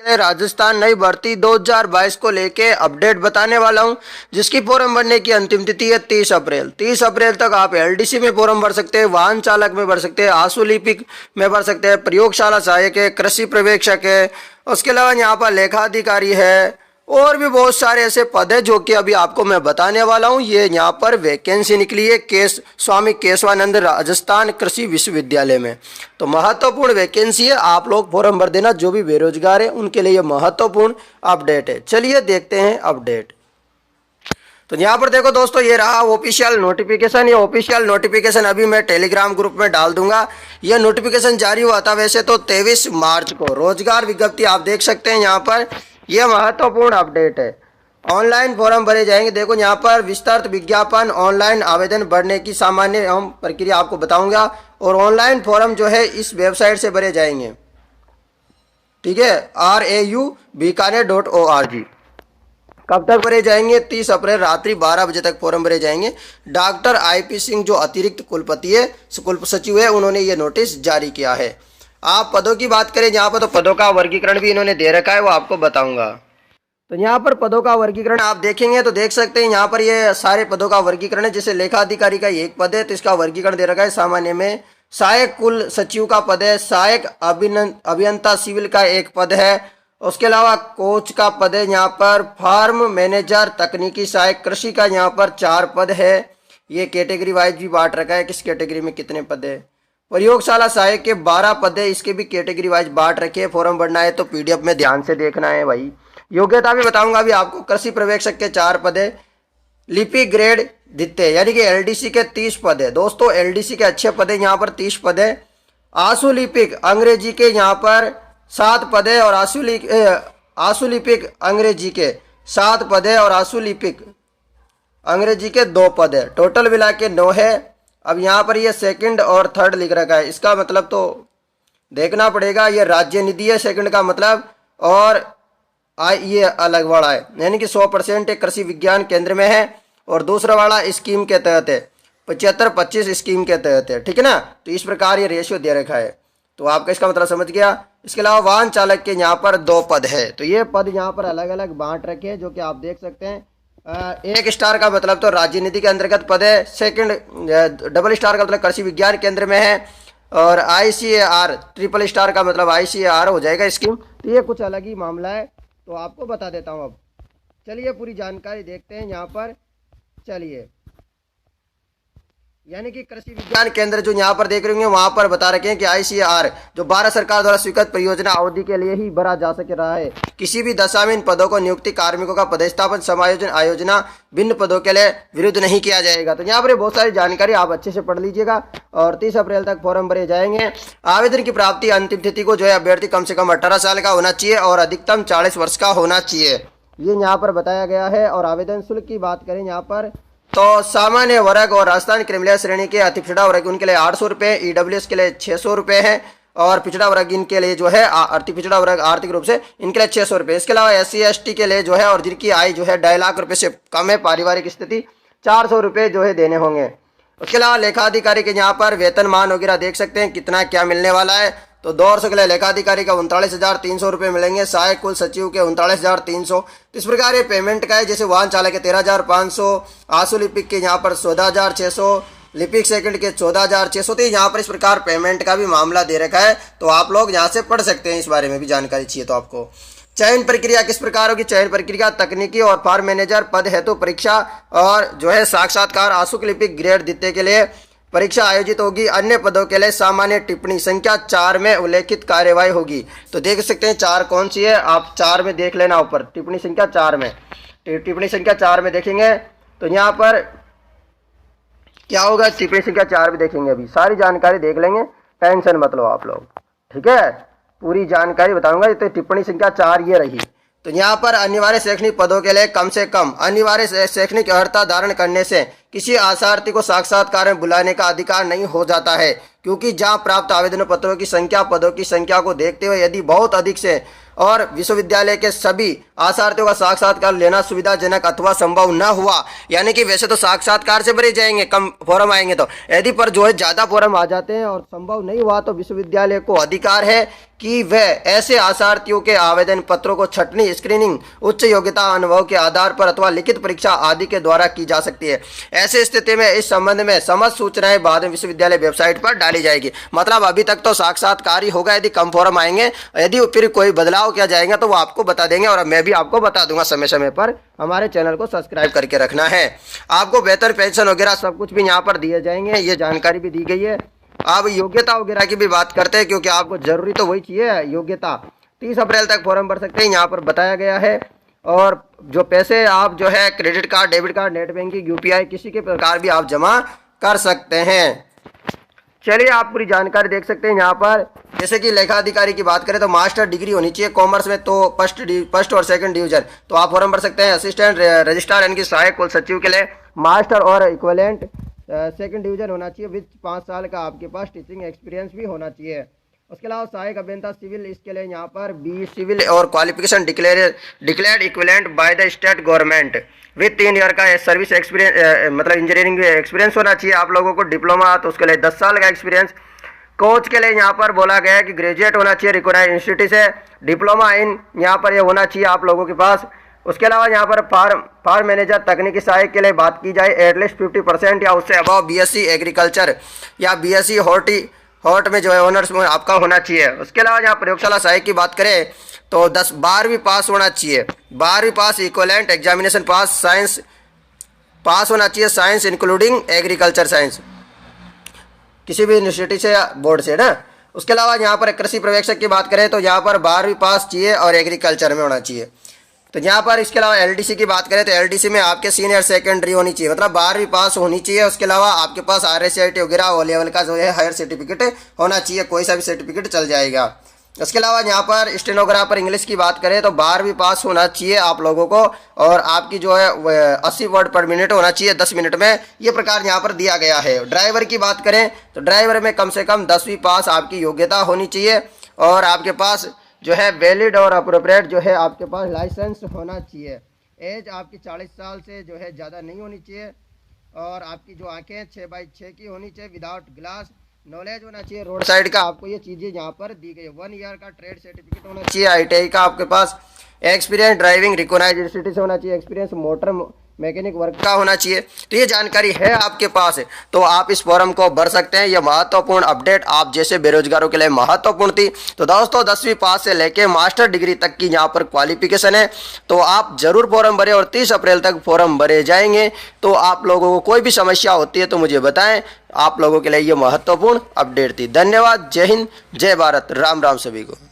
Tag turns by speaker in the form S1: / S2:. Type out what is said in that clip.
S1: राजस्थान नई भर्ती 2022 को लेके अपडेट बताने वाला हूं, जिसकी फॉर्म भरने की अंतिम तिथि है 30 अप्रैल। 30 अप्रैल तक आप एलडीसी में फॉर्म भर सकते हैं, वाहन चालक में भर सकते हैं, आंसू लिपिक में भर सकते हैं, प्रयोगशाला सहायक है, कृषि पर्यवेक्षक है, उसके अलावा यहाँ पर लेखाधिकारी है और भी बहुत सारे ऐसे पद है जो कि अभी आपको मैं बताने वाला हूं। ये यहाँ पर वैकेंसी निकली है स्वामी केशवानंद राजस्थान कृषि विश्वविद्यालय में। तो महत्वपूर्ण वैकेंसी है, आप लोग फॉर्म भर देना। जो भी बेरोजगार है उनके लिए ये महत्वपूर्ण अपडेट है। चलिए देखते हैं अपडेट। तो यहाँ पर देखो दोस्तों, ये रहा ऑफिशियल नोटिफिकेशन। ये ऑफिशियल नोटिफिकेशन अभी मैं टेलीग्राम ग्रुप में डाल दूंगा। यह नोटिफिकेशन जारी हुआ था वैसे तो 23 मार्च को। रोजगार विज्ञप्ति आप देख सकते हैं यहाँ पर। यह महत्वपूर्ण अपडेट है। ऑनलाइन फॉर्म भरे जाएंगे। देखो यहाँ पर विस्तृत विज्ञापन, ऑनलाइन आवेदन भरने की सामान्य एवं प्रक्रिया आपको बताऊंगा। और ऑनलाइन फॉर्म जो है इस वेबसाइट से भरे जाएंगे, ठीक है, RAU-Bikaner.org। कब तक भरे जाएंगे? 30 अप्रैल रात्रि 12 बजे तक फॉर्म भरे जाएंगे। डॉक्टर IP सिंह जो अतिरिक्त कुलपति है, कुल सचिव है, उन्होंने ये नोटिस जारी किया है। आप पदों की बात करें यहाँ पर, तो पदों का वर्गीकरण भी इन्होंने दे रखा है, वो आपको बताऊंगा। तो यहाँ पर पदों का वर्गीकरण आप देखेंगे तो देख सकते हैं यहाँ पर ये सारे पदों का वर्गीकरण है। जैसे लेखाधिकारी का एक पद है तो इसका वर्गीकरण दे रखा है सामान्य में। सहायक कुल सचिव का पद है। सहायक अभियंता सिविल का एक पद है। उसके अलावा कोच का पद है यहाँ पर। फार्म मैनेजर तकनीकी सहायक कृषि का यहाँ पर 4 पद है। ये कैटेगरी वाइज भी बांट रखा है, किस कैटेगरी में कितने पद है। प्रयोगशाला सहायक के 12 पद है, इसके भी कैटेगरी वाइज बांट रखे। फॉर्म भरना है तो PDF में ध्यान से देखना है भाई। योग्यता भी बताऊंगा अभी आपको। कृषि पर्यवेक्षक के 4 पद है। लिपि ग्रेड द्वितीय यानी कि LDC के 30 पद है। दोस्तों LDC के अच्छे पद है, यहाँ पर 30 पद है। आंसू लिपिक अंग्रेजी के यहाँ पर 7 पद है और आंसू लिपिक अंग्रेजी के 7 पद है और आंसू लिपिक अंग्रेजी के 2 पद है। टोटल मिला के 9 है। अब यहाँ पर ये सेकंड और थर्ड लिख रखा है, इसका मतलब तो देखना पड़ेगा। ये राज्य निधि है सेकंड का मतलब, और ये अलग वाला है, यानी कि 100% कृषि विज्ञान केंद्र में है और दूसरा वाला स्कीम के तहत है, 75-25 स्कीम के तहत है, ठीक है ना। तो इस प्रकार ये रेशियो दे रखा है, तो आपका इसका मतलब समझ गया। इसके अलावा वाहन चालक के यहाँ पर 2 पद है। तो ये पद यहाँ पर अलग अलग बांट रखे हैं, जो कि आप देख सकते हैं। 1 स्टार का मतलब तो राज्य नीति के अंतर्गत पद है। सेकंड डबल स्टार का मतलब कृषि विज्ञान केंद्र में है। और ICAR ट्रिपल स्टार का मतलब ICAR हो जाएगा स्कीम। तो ये कुछ अलग ही मामला है, तो आपको बता देता हूँ। अब चलिए पूरी जानकारी देखते हैं यहाँ पर। चलिए, यानी कि कृषि विज्ञान केंद्र जो यहाँ पर देख रहे होंगे वहां पर बता रखे हैं कि ICAR जो भारत सरकार द्वारा स्वीकृत परियोजना अवधि के लिए ही भरा जा सके रहा है। किसी भी दशा में इन पदों को नियुक्ति कार्मिकों का पदस्थापन समायोजन आयोजना भिन्न पदों के लिए विरुद्ध नहीं किया जाएगा। तो यहाँ पर बहुत सारी जानकारी आप अच्छे से पढ़ लीजिएगा। और 30 अप्रैल तक फॉर्म भरे जाएंगे। आवेदन की प्राप्ति अंतिम तिथि को जो है अभ्यर्थी कम से कम 18 साल का होना चाहिए और अधिकतम 40 वर्ष का होना चाहिए, ये यहाँ पर बताया गया है। और आवेदन शुल्क की बात करें यहाँ पर, तो सामान्य वर्ग और राजस्थान क्रिमिनल श्रेणी के अति पिछड़ा वर्ग उनके लिए 800 रुपये, EWS के लिए 600 रुपये है। और पिछड़ा वर्ग इनके लिए जो है अति पिछड़ा वर्ग आर्थिक रूप से इनके लिए 600 रुपये। इसके अलावा SC/ST के लिए जो है, और जिनकी आय जो है 2.5 लाख रुपये से कम है, पारिवारिक स्थिति, 400 रुपये जो है देने होंगे। उसके अलावा लेखाधिकारी के यहाँ पर वेतनमान वगैरह देख सकते हैं कितना क्या मिलने वाला है। तो 2 वर्षों के लिए लेखाधिकारी का 39,300 रुपये मिलेंगे। सहायक कुल सचिव के 39,300। तो इस प्रकार ये पेमेंट का है। जैसे वाहन चालक के 13,500, आंसू लिपिक के यहाँ पर 14,600, लिपिक सेकंड के 14,600। तो यहाँ पर इस प्रकार पेमेंट का भी मामला दे रखा है। तो आप लोग यहाँ से पढ़ सकते हैं, इस बारे में भी जानकारी चाहिए तो आपको। चयन प्रक्रिया किस प्रकार होगी? चयन प्रक्रिया तकनीकी और फार्म मैनेजर पद हेतु परीक्षा और जो है साक्षात्कार आंसू लिपिक ग्रेड द्वितीय के लिए परीक्षा आयोजित होगी। अन्य पदों के लिए सामान्य टिप्पणी संख्या 4 में उल्लेखित कार्यवाही होगी। तो देख सकते हैं 4 कौन सी है, आप 4 में देख लेना ऊपर, टिप्पणी संख्या 4 में। टिप्पणी संख्या 4 में देखेंगे तो यहाँ पर क्या होगा, टिप्पणी संख्या 4 भी देखेंगे। अभी सारी जानकारी देख लेंगे, टेंशन मत लो आप लोग, ठीक है। पूरी जानकारी बताऊंगा। तो टिप्पणी संख्या 4 ये रही। तो यहाँ पर अनिवार्य शैक्षणिक पदों के लिए कम से कम अनिवार्य शैक्षणिक अर्हता धारण करने से किसी आशार्थी को साक्षात्कार में बुलाने का अधिकार नहीं हो जाता है, क्योंकि जहां प्राप्त आवेदन पत्रों की संख्या पदों की संख्या को देखते हुए यदि बहुत अधिक से और विश्वविद्यालय के सभी आशार्थियों का साक्षात्कार लेना सुविधाजनक अथवा संभव न हुआ, यानी कि वैसे तो साक्षात्कार से भरे जाएंगे, कम फॉर्म आएंगे, तो यदि पर जो है ज़्यादा फॉर्म आ जाते हैं और संभव नहीं हुआ तो विश्वविद्यालय को अधिकार है कि वह ऐसे आशार्थियों के आवेदन पत्रों को छटनी स्क्रीनिंग उच्च योग्यता अनुभव के आधार पर अथवा लिखित परीक्षा आदि के द्वारा की जा सकती है। ऐसे स्थिति में इस संबंध में समस्त सूचनाएं बाद में विश्वविद्यालय वेबसाइट पर डाली जाएगी। मतलब अभी तक तो साक्षात्कार ही होगा, यदि कम फॉर्म आएंगे, यदि फिर कोई बदलाव किया जाएगा तो वो आपको बता देंगे और मैं भी आपको बता दूंगा समय समय पर। हमारे चैनल को सब्सक्राइब करके रखना है। आपको बेहतर पेंशन वगैरह सब कुछ भी यहाँ पर दिए जाएंगे, ये जानकारी भी दी गई है। अब योग्यता वगैरह की भी बात करते हैं, क्योंकि आपको जरूरी तो वही चाहिए योग्यता। 30 अप्रैल तक फॉर्म भर सकते हैं, यहाँ पर बताया गया है। और जो पैसे आप जो है credit card, debit card, net banking, UPI किसी के प्रकार भी आप जमा कर सकते हैं। चलिए आप पूरी जानकारी देख सकते हैं यहाँ पर। जैसे कि लेखा अधिकारी की बात करें तो मास्टर डिग्री होनी चाहिए कॉमर्स में, तो फर्स्ट और सेकंड डिवीजन, तो आप फॉर्म भर सकते हैं। असिस्टेंट रजिस्ट्रार यानी कि सहायक कुल सचिव के लिए मास्टर और इक्विवेलेंट सेकंड डिवीजन होना चाहिए विद 5 साल का आपके पास टीचिंग एक्सपीरियंस भी होना चाहिए। उसके अलावा सहायक अभियंता सिविल, इसके लिए यहाँ पर बी सिविल और qualification declared equivalent by the state government with 3 year का सर्विस एक्सपीरियंस, मतलब इंजीनियरिंग एक्सपीरियंस होना चाहिए आप लोगों को। डिप्लोमा तो उसके लिए 10 साल का एक्सपीरियंस। कोच के लिए यहाँ पर बोला गया है कि ग्रेजुएट होना चाहिए रिकॉग्नाइज्ड इंस्टीट्यूट से, डिप्लोमा इन यहाँ पर ये होना चाहिए आप लोगों के पास। उसके अलावा यहाँ पर फार्म मैनेजर तकनीकी सहायक के लिए बात की जाए एटलीस्ट 50% या उससे अबाव बीएससी एग्रीकल्चर या बीएससी हॉर्ट में जो है ऑनर्स में आपका होना चाहिए। उसके अलावा यहाँ प्रयोगशाला सहायक की बात करें तो 12वीं पास होना चाहिए, 12वीं पास, इक्विवेलेंट एग्जामिनेशन पास, साइंस पास होना चाहिए, साइंस इंक्लूडिंग एग्रीकल्चर साइंस, किसी भी यूनिवर्सिटी से या बोर्ड से ना। उसके अलावा यहाँ पर कृषि पर्यवेक्षक की बात करें तो यहाँ पर 12वीं पास चाहिए और एग्रीकल्चर में होना चाहिए। तो यहाँ पर इसके अलावा एलडीसी की बात करें तो एलडीसी में आपके सीनियर सेकेंडरी होनी चाहिए, मतलब 12वीं पास होनी चाहिए। उसके अलावा आपके पास RSCIT वगैरह वो लेवल का जो है हायर सर्टिफिकेट होना चाहिए, कोई सा भी सर्टिफिकेट चल जाएगा। उसके अलावा यहाँ पर स्टेनोग्राफर इंग्लिश की बात करें तो 12वीं पास होना चाहिए आप लोगों को, और आपकी जो है 80 वर्ड पर मिनट होना चाहिए 10 मिनट में, ये प्रकार यहाँ पर दिया गया है। ड्राइवर की बात करें तो ड्राइवर में कम से कम 10वीं पास आपकी योग्यता होनी चाहिए और आपके पास जो है वैलिड और अप्रोप्रिएट जो है आपके पास लाइसेंस होना चाहिए। एज आपकी 40 साल से जो है ज़्यादा नहीं होनी चाहिए और आपकी जो आंखें 6x6 की होनी चाहिए विदाउट ग्लास। नॉलेज होना चाहिए रोड साइड का, आपको ये चीज़ें यहाँ पर दी गई है। 1 ईयर का ट्रेड सर्टिफिकेट होना चाहिए, ITI का आपके पास एक्सपीरियंस, ड्राइविंग रिकॉग्नाइज्ड इंस्टीट्यूट से होना चाहिए, एक्सपीरियंस मोटर मैकेनिक वर्क का होना चाहिए। तो ये जानकारी है आपके पास, तो आप इस फॉर्म को भर सकते हैं। ये महत्वपूर्ण अपडेट आप जैसे बेरोजगारों के लिए महत्वपूर्ण थी। तो दोस्तों 10वीं पास से लेके मास्टर डिग्री तक की यहाँ पर क्वालिफिकेशन है, तो आप जरूर फॉर्म भरें और 30 अप्रैल तक फॉर्म भरे जाएंगे। तो आप लोगों को कोई भी समस्या होती है तो मुझे बताएं, आप लोगों के लिए ये महत्वपूर्ण अपडेट थी। धन्यवाद। जय हिंद, जय भारत, राम राम सभी को।